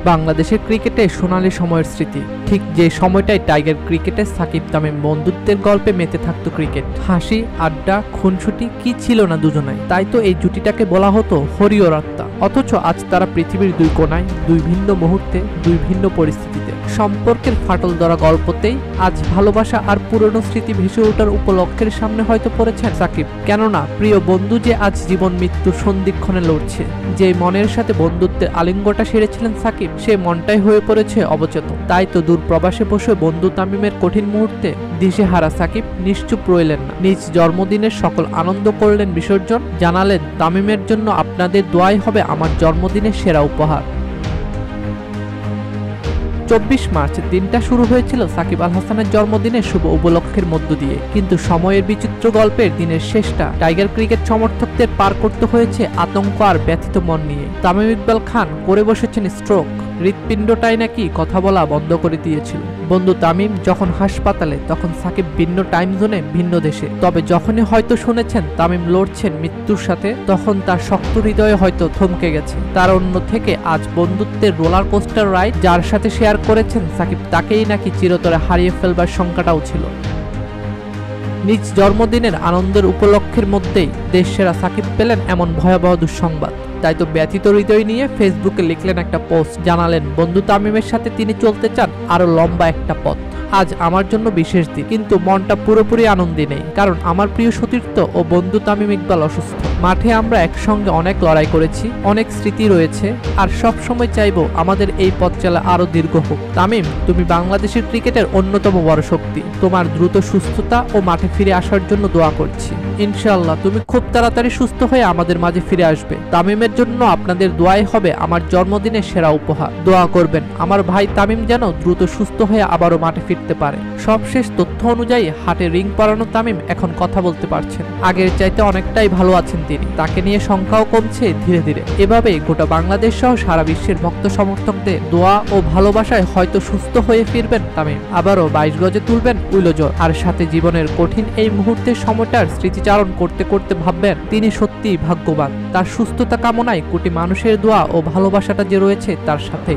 বাংলাদেশের ক্রিকেটে সোনালী সময়ের স্মৃতি, ঠিক যে সময়টাই টাইগার ক্রিকেটে সাকিব তামিম বন্ধুত্বের গল্পে মেতে থাকতো ক্রিকেট। হাসি, আড্ডা, খুনসুটি কি ছিল না দুজনাই। তাই তো এই জুটিটাকে বলা হতো হরি ও রাত্তা। অথচ আজ তারা পৃথিবীর দুই কোণায়, দুই ভিন্ন মুহূর্তে, দুই ভিন্ন পরিস্থিতিতে। সম্পর্কের ফাটল ধরা গল্পতেই আজ ভালোবাসা আর পুরনো স্মৃতি ভেসে ওঠার উপলক্ষের সামনে হয়তো পড়েছেন সাকিব। কেননা প্রিয় বন্ধু যে আজ জীবন মৃত্যুর সন্ধিক্ষণে লড়ছে, যে মনের সাথে বন্ধুত্বের আলিঙ্গনটা সেরেছিলেন সাকিব, সে মনটাই হয়ে পড়েছে অবচেতন। তাই তো দূর প্রবাসে বসে বন্ধু তামিমের কঠিন মুহূর্তে দিশেহারা সাকিব নিশ্চুপ রইলেন না। নিজ জন্মদিনের সকল আনন্দ করলেন বিসর্জন, জানালেন তামিমের জন্য আপনাদের দোয়াই হবে আমার জন্মদিনের সেরা উপহার। 24 মার্চ দিনটা শুরু হয়েছিল সাকিব আল হাসানের জন্মদিনের শুভ উপলক্ষের মধ্য দিয়ে, কিন্তু সময়ের বিচিত্র গল্পের দিনের শেষটা টাইগার ক্রিকেট সমর্থকদের পার করতে হয়েছে আতঙ্ক আর ব্যথিত মন নিয়ে। তামিম ইকবাল খান করে বসেছেন স্ট্রোক, হৃৎপিণ্ডটাই নাকি কথা বলা বন্ধ করে দিয়েছিল। বন্ধু তামিম যখন হাসপাতালে, তখন সাকিব ভিন্ন টাইম জোনে, ভিন্ন দেশে। তবে যখনই হয়তো শুনেছেন তামিম লড়ছেন মৃত্যুর সাথে, তখন তার শক্ত হৃদয়ে হয়তো থমকে গেছে। তার অন্য থেকে আজ বন্ধুত্বের রোলার কোস্টার রাইড যার সাথে শেয়ার করেছেন সাকিব, তাকেই নাকি চিরতরে হারিয়ে ফেলবার শঙ্কাটাও ছিল। নিজ জন্মদিনের আনন্দের উপলক্ষের মধ্যেই দেশসেরা সাকিব পেলেন এমন ভয়াবহ দুঃসংবাদ। তাই তো ব্যথিত হৃদয় নিয়ে ফেসবুকে লিখলেন একটা পোস্ট, জানালেন বন্ধু তামিমের সাথে তিনি চলতে চান আরো লম্বা একটা পথ। আজ আমার জন্য বিশেষ দিন, কিন্তু মনটা পুরোপুরি আনন্দে নেই, কারণ আমার প্রিয় সতীর্থ ও বন্ধু তামিম ইকবাল অসুস্থ। মাঠে আমরা একসঙ্গে অনেক লড়াই করেছি, অনেক স্মৃতি রয়েছে, আর সব সময় চাইবো আমাদের এই পথ চলা আরো দীর্ঘ হোক। তামিম, তুমি বাংলাদেশের ক্রিকেটের অন্যতম বড় শক্তি। তোমার দ্রুত সুস্থতা ও মাঠে ফিরে আসার জন্য দোয়া করছি। ইনশাআল্লাহ তুমি খুব তাড়াতাড়ি সুস্থ হয়ে আমাদের মাঝে ফিরে আসবে। তামিমের জন্য আপনাদের দোয়াই হবে আমার জন্মদিনের সেরা উপহার। দোয়া করবেন আমার ভাই তামিম যেন দ্রুত সুস্থ হয়ে আবারও মাঠে ফিরতে পারে। সবশেষ তথ্য অনুযায়ী হাটে রিং পরানো তামিম এখন কথা বলতে পারছেন। আগের চাইতে অনেকটাই ভালো আছেন তিনি। তাকে নিয়ে সংখ্যাও কমছে ধীরে ধীরে। এভাবেই গোটা বাংলাদেশ সহ সারা বিশ্বের ভক্ত সমর্থকদের দোয়া ও ভালোবাসায় হয়তো সুস্থ হয়ে ফিরবেন তামিম। আবারও 22 গজে তুলবেন উইলোজর, আর সাথে জীবনের কঠিন এই মুহূর্তের সময়টার স্মৃতিচারণ করতে করতে ভাববেন তিনি সত্যিই ভাগ্যবান। তার সুস্থতা কামনায় কোটি মানুষের দোয়া ও ভালোবাসাটা যে রয়েছে তার সাথে।